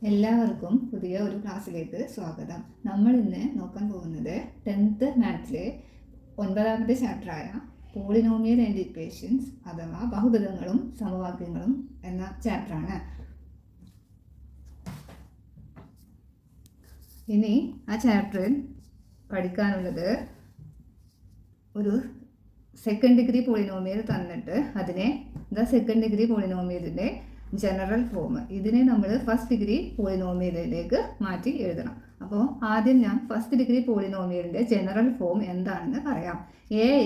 എല്ലാവർക്കും പുതിയ ഒരു ക്ലാസ്സിലേക്ക് സ്വാഗതം. നമ്മൾ ഇന്ന് നോക്കാൻ പോകുന്നത് 10th മാത്സിലെ 9ാമത്തെ ചാപ്റ്ററായ പോളിനോമിയൽ ആൻഡ് ഇക്വേഷൻസ് അഥവാ ബഹുപദങ്ങളും സമവാക്യങ്ങളും എന്ന ചാപ്റ്ററാണ്. ഇനി ആ ചാപ്റ്ററിൽ പഠിക്കാനുള്ളത് ഒരു സെക്കൻഡ് ഡിഗ്രി പോളിനോമിയൽ തന്നിട്ട് അതിനെ സെക്കൻഡ് ഡിഗ്രി പോളിനോമിയലിൻ്റെ ജനറൽ ഫോം ഇതിനെ നമ്മൾ ഫസ്റ്റ് ഡിഗ്രി പോളിനോമിയലിലേക്ക് മാറ്റി എഴുതണം. അപ്പോൾ ആദ്യം ഞാൻ ഫസ്റ്റ് ഡിഗ്രി പോളിനോമിയലിൻ്റെ ജനറൽ ഫോം എന്താണെന്ന് പറയാം.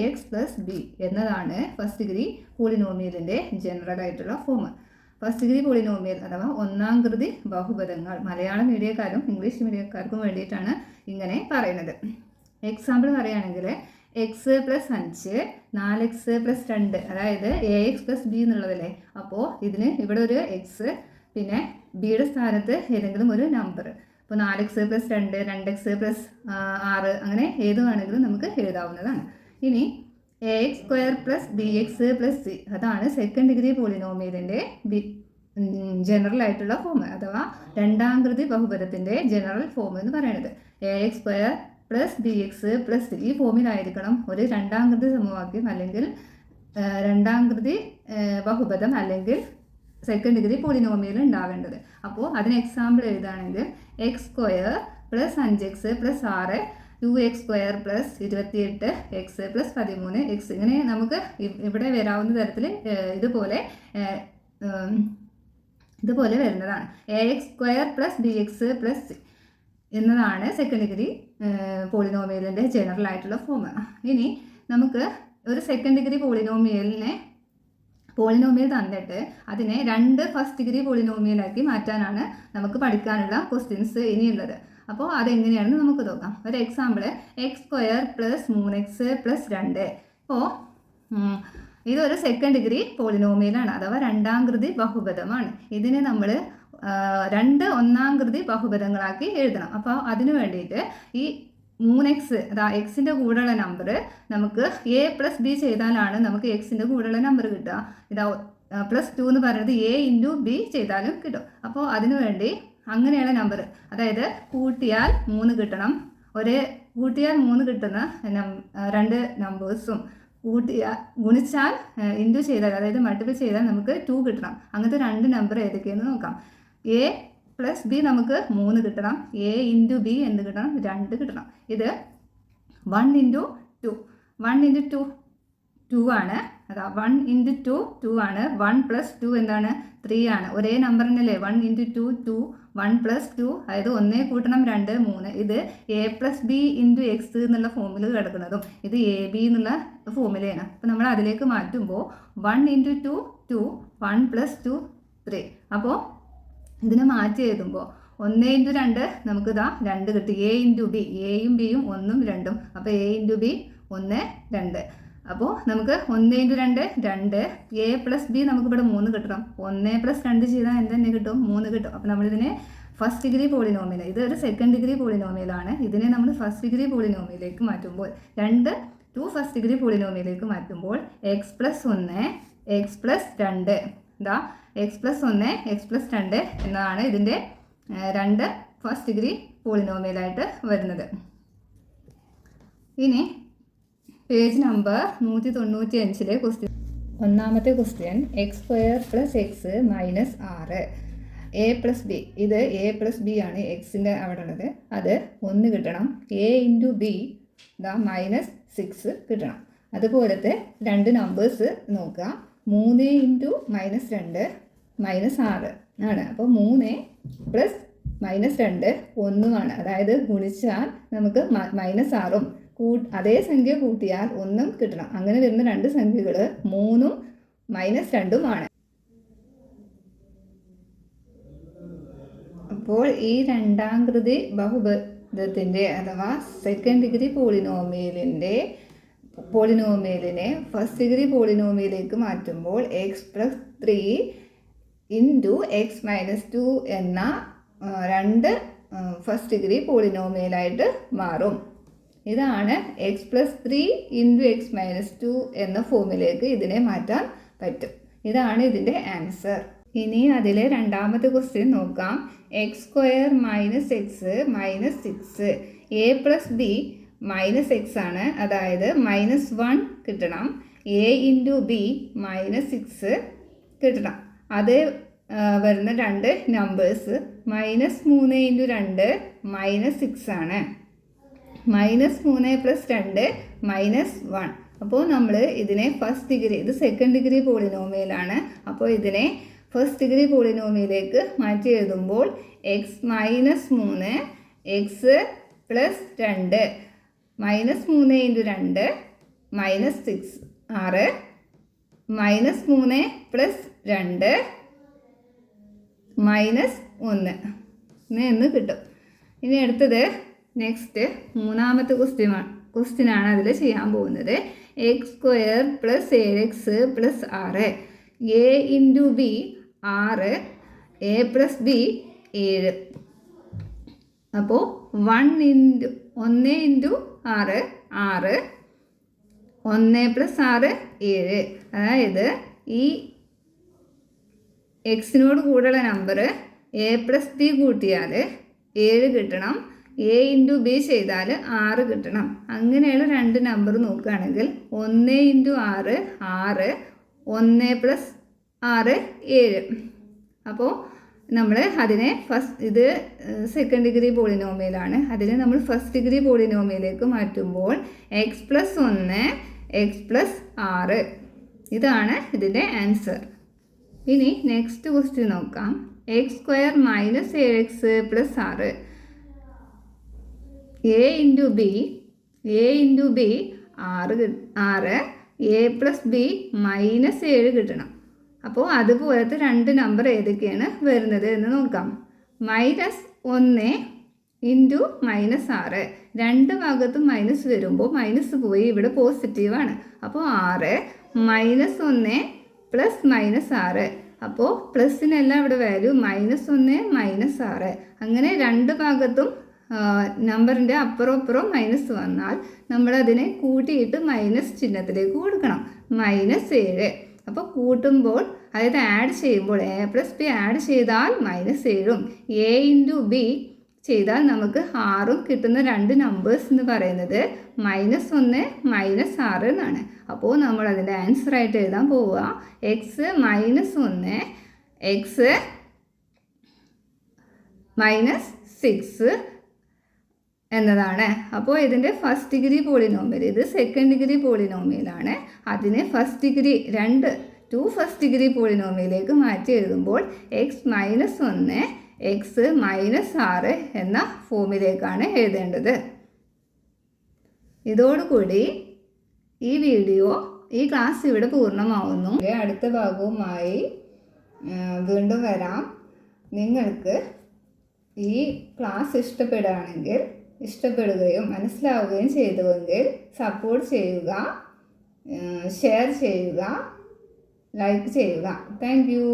ax+b എന്നതാണ് ഫസ്റ്റ് ഡിഗ്രി പോളിനോമിയലിൻ്റെ ജനറൽ ആയിട്ടുള്ള ഫോം. ഫസ്റ്റ് ഡിഗ്രി പോളിനോമിയൽ അഥവാ ഒന്നാം കൃതി ബഹുപദങ്ങൾ മലയാളം മീഡിയക്കാർക്കും ഇംഗ്ലീഷ് മീഡിയക്കാർക്കും വേണ്ടിയിട്ടാണ് ഇങ്ങനെ പറയുന്നത്. എക്സാമ്പിൾ പറയുകയാണെങ്കിൽ x+5 4x+2 അതായത് ax+b എന്നുള്ളതല്ലേ. അപ്പോൾ ഇതിന് ഇവിടെ ഒരു എക്സ് പിന്നെ ബിയുടെ സ്ഥാനത്ത് ഏതെങ്കിലും ഒരു നമ്പർ. ഇപ്പോൾ 4x+2 2x+6 അങ്ങനെ ഏത് വേണമെങ്കിലും നമുക്ക് എഴുതാവുന്നതാണ്. ഇനി ax²+bx+c അതാണ് സെക്കൻഡ് ഡിഗ്രി പോളിനോമിയലിൻ്റെ ജനറൽ ആയിട്ടുള്ള ഫോം അഥവാ രണ്ടാം കൃതി ബഹുപദത്തിൻ്റെ ജനറൽ ഫോം എന്ന് പറയുന്നത്. ax²+bx+c ഈ ഫോമിലായിരിക്കണം ഒരു രണ്ടാം കൃതി സമവാക്യം അല്ലെങ്കിൽ രണ്ടാം കൃതി ബഹുപദം അല്ലെങ്കിൽ സെക്കൻഡ് ഡിഗ്രി പോളിനോമിയൽ ഉണ്ടാവേണ്ടത്. അപ്പോൾ അതിന് എക്സാമ്പിൾ എഴുതുകയാണെങ്കിൽ x²+5x+6 2x²+28 x+13 x ഇങ്ങനെ നമുക്ക് ഇവിടെ വരാവുന്ന തരത്തിൽ ഇതുപോലെ വരുന്നതാണ്. ax²+bx+c എന്നതാണ് സെക്കൻഡ് ഡിഗ്രി പോളിനോമിയലിൻ്റെ ജനറൽ ആയിട്ടുള്ള ഫോം. ഇനി നമുക്ക് ഒരു സെക്കൻഡ് ഡിഗ്രി പോളിനോമിയൽ തന്നിട്ട് അതിനെ രണ്ട് ഫസ്റ്റ് ഡിഗ്രി പോളിനോമിയലാക്കി മാറ്റാനാണ് നമുക്ക് പഠിക്കാനുള്ള ക്വസ്റ്റ്യൻസ് ഇനിയുള്ളത്. അപ്പോൾ അതെങ്ങനെയാണെന്ന് നമുക്ക് നോക്കാം. ഒരു എക്സാമ്പിൾ x²+3x+2. അപ്പോൾ ഇതൊരു സെക്കൻഡ് ഡിഗ്രി പോളിനോമിയലാണ് അഥവാ രണ്ടാം കൃതി ബഹുപദമാണ്. ഇതിനെ നമ്മൾ രണ്ട് ഒന്നാം കൃതി ബഹുപദങ്ങളാക്കി എഴുതണം. അപ്പോൾ അതിന് വേണ്ടിയിട്ട് ഈ 3x അതാ എക്സിൻ്റെ കൂടെയുള്ള നമ്പർ നമുക്ക് a+b ചെയ്താലാണ് നമുക്ക് എക്സിൻ്റെ കൂടെയുള്ള നമ്പർ കിട്ടുക. ഇതാ +2 എന്ന് പറയുന്നത് a×b ചെയ്താലും കിട്ടും. അപ്പോൾ അതിനു വേണ്ടി അങ്ങനെയുള്ള നമ്പർ അതായത് കൂട്ടിയാൽ 3 കിട്ടണം. കൂട്ടിയാൽ 3 കിട്ടുന്ന രണ്ട് നമ്പേഴ്സും ഗുണിച്ചാൽ ഇൻറ്റു ചെയ്താൽ അതായത് മൾട്ടിപ്പിൾ ചെയ്താൽ നമുക്ക് 2 കിട്ടണം. അങ്ങനത്തെ രണ്ട് നമ്പർ ഏതൊക്കെയെന്ന് നോക്കാം. a+b നമുക്ക് 3 കിട്ടണം. a×b എന്ത് കിട്ടണം? 2 കിട്ടണം. ഇത് 1×2 2 ആണ്. അതാ 1×2 2 ആണ്. 1+2 എന്താണ്? 3 ആണ്. ഒരേ നമ്പർ തന്നെയല്ലേ 1×2 2 1+2 അതായത് 1 കൂട്ടണം 2 3. ഇത് a+b×x എന്നുള്ള ഫോമിൽ കിടക്കുന്നതും ഇത് ab എന്നുള്ള ഫോമിലാണ്. അപ്പോൾ നമ്മൾ അതിലേക്ക് മാറ്റുമ്പോൾ 1×2 2 1+2 3. അപ്പോൾ ഇതിനെ മാറ്റി എഴുതുമ്പോൾ 1×2 നമുക്ക് 2 കിട്ടി. a×b എയും ബിയും 1ഉം 2ഉം. അപ്പോൾ a×b 1 2. അപ്പോൾ നമുക്ക് 1×2 2 a+b നമുക്ക് ഇവിടെ 3 കിട്ടണം. 1+2 ചെയ്താൽ എന്തെന്നെ കിട്ടും? 3 കിട്ടും. അപ്പോൾ നമ്മളിതിനെ ഫസ്റ്റ് ഡിഗ്രി പോളിനോമിയൽ ഇത് ഒരു സെക്കൻഡ് ഡിഗ്രി പോളിനോമിയലാണ്. ഇതിനെ നമ്മൾ ഫസ്റ്റ് ഡിഗ്രി പോളിനോമിയലിലേക്ക് മാറ്റുമ്പോൾ ടു ഫസ്റ്റ് ഡിഗ്രി പോളിനോമിയലിലേക്ക് മാറ്റുമ്പോൾ x+1 x+2 ഇതാ x+1 x+2 എന്നതാണ് ഇതിൻ്റെ രണ്ട് ഫസ്റ്റ് ഡിഗ്രി പോളിനോമിയലായിട്ട് വരുന്നത്. ഇനി പേജ് നമ്പർ 195 ക്വസ്റ്റ്യൻ. ഒന്നാമത്തെ ക്വസ്റ്റ്യൻ x²+x -6 a+b ഇത് a+b ആണ് എക്സിൻ്റെ അവിടെ ഉള്ളത്. അത് 1 കിട്ടണം. a×b -6 കിട്ടണം. അതുപോലത്തെ രണ്ട് നമ്പേഴ്സ് നോക്കുക. 3×-2 -6 ആണ്. അപ്പോൾ 3 + -2 1 അതായത് ഗുണിച്ചാൽ നമുക്ക് -6ഉം അതേ സംഖ്യ കൂട്ടിയാൽ 1ഉം കിട്ടണം. അങ്ങനെ വരുന്ന രണ്ട് സംഖ്യകൾ 3ഉം -2ഉം ആണ്. അപ്പോൾ ഈ രണ്ടാം കൃതി ബഹുപദത്തിൻ്റെ അഥവാ സെക്കൻഡ് ഡിഗ്രി പോളിനോമിയലിനെ ഫസ്റ്റ് ഡിഗ്രി പോളിനോമിയലിലേക്ക് മാറ്റുമ്പോൾ x+3 × x-2 എന്ന രണ്ട് ഫസ്റ്റ് ഡിഗ്രി പോളിനോമിയലായിട്ട് മാറും. ഇതാണ് x+3 × x-2 എന്ന ഫോമിലേക്ക് ഇതിനെ മാറ്റാൻ പറ്റും. ഇതാണ് ഇതിൻ്റെ ആൻസർ. ഇനി അതിലെ രണ്ടാമത്തെ ക്വസ്റ്റ്യൻ നോക്കാം. X square minus X minus 6 A plus B minus X ആണ്, അതായത് -1 കിട്ടണം. എ ഇൻറ്റു ബി -6 കിട്ടണം. അത് വരുന്ന രണ്ട് നമ്പേഴ്സ് -3 ഇൻറ്റു 2 -6 ആണ്. -3 + 2 -1. അപ്പോൾ നമ്മൾ ഇതിനെ ഫസ്റ്റ് ഡിഗ്രി, ഇത് സെക്കൻഡ് ഡിഗ്രി പോളിനോമിയലാണ്. അപ്പോൾ ഇതിനെ ഫസ്റ്റ് ഡിഗ്രി പോളിനോമിയലിലേക്ക് മാറ്റി എഴുതുമ്പോൾ എക്സ് -3 എക്സ് പ്ലസ് 2 -3 ഇൻറ്റു 2 -6 6 -3 + 2 -1 എന്ന് കിട്ടും. ഇനി അടുത്തത് നെക്സ്റ്റ് മൂന്നാമത്തെ ക്വസ്റ്റ്യനാണ് അതിൽ ചെയ്യാൻ പോകുന്നത്. X square + 7x + 6 A into B 6 A plus B 7. അപ്പോൾ 1 × 6 6 1 + 6 7. അതായത് ഈ എക്സിനോട് കൂടെയുള്ള നമ്പർ എ പ്ലസ് ബി കൂട്ടിയാൽ 7 കിട്ടണം. എ ഇൻറ്റു ബി ചെയ്താൽ 6 കിട്ടണം. അങ്ങനെയുള്ള രണ്ട് നമ്പർ നോക്കുകയാണെങ്കിൽ 1 × 6 6 1 + 6 7. അപ്പോൾ നമ്മൾ അതിനെ ഇത് സെക്കൻഡ് ഡിഗ്രി പോളിനോമിയലാണ്. അതിനെ നമ്മൾ ഫസ്റ്റ് ഡിഗ്രി പോളിനോമിയലിലേക്ക് മാറ്റുമ്പോൾ എക്സ് പ്ലസ് 1 എക്സ് പ്ലസ് 6 ഇതാണ് ഇതിൻ്റെ ആൻസർ. ഇനി നെക്സ്റ്റ് ക്വസ്റ്റ്യൻ നോക്കാം. X square -7x + 6 A into B 6 A plus B -7 കിട്ടണം. അപ്പോൾ അതുപോലത്തെ രണ്ട് നമ്പർ ഏതൊക്കെയാണ് വരുന്നത് എന്ന് നോക്കാം. -1 ഇൻറ്റു -6 രണ്ട് ഭാഗത്തും മൈനസ് വരുമ്പോൾ മൈനസ് പോയി ഇവിടെ പോസിറ്റീവാണ്. അപ്പോൾ 6 -1 + -6. അപ്പോൾ പ്ലസിനെല്ലാം ഇവിടെ വാല്യൂ -1 -6. അങ്ങനെ രണ്ട് ഭാഗത്തും നമ്പറിൻ്റെ അപ്പുറം മൈനസ് വന്നാൽ നമ്മളതിനെ കൂട്ടിയിട്ട് മൈനസ് ചിഹ്നത്തിലേക്ക് കൊടുക്കണം. -7. അപ്പോൾ കൂട്ടുമ്പോൾ, അതായത് ആഡ് ചെയ്യുമ്പോൾ എ പ്ലസ് ബി ആഡ് ചെയ്താൽ -7ഉം എ ഇൻറ്റു ബി ചെയ്താൽ നമുക്ക് 6ഉം കിട്ടുന്ന രണ്ട് നമ്പേഴ്സ് എന്ന് പറയുന്നത് -1 -6 എന്നാണ്. അപ്പോൾ നമ്മൾ അതിൻ്റെ ആൻസറായിട്ട് എഴുതാൻ പോവുക എക്സ് -1 എക്സ് -6 എന്നതാണ്. അപ്പോൾ ഇതിൻ്റെ ഫസ്റ്റ് ഡിഗ്രി പോളിനോമിയൽ, ഇത് സെക്കൻഡ് ഡിഗ്രി പോളിനോമിയലാണ്. അതിനെ ഫസ്റ്റ് ഡിഗ്രി ഫസ്റ്റ് ഡിഗ്രി പോളിനോമിയലിലേക്ക് മാറ്റി എഴുതുമ്പോൾ എക്സ് -1 എക്സ് -6 എന്ന ഫോമിലേക്കാണ് എഴുതേണ്ടത്. ഇതോടുകൂടി ഈ ക്ലാസ് ഇവിടെ പൂർണ്ണമാവുന്നു. അടുത്ത ഭാഗവുമായി വീണ്ടും വരാം. നിങ്ങൾക്ക് ഈ ക്ലാസ് ഇഷ്ടപ്പെടുകയും മനസ്സിലാവുകയും ചെയ്തുവെങ്കിൽ സപ്പോർട്ട് ചെയ്യുക, ഷെയർ ചെയ്യുക, ലൈക്ക് ചെയ്യുക. Thank you.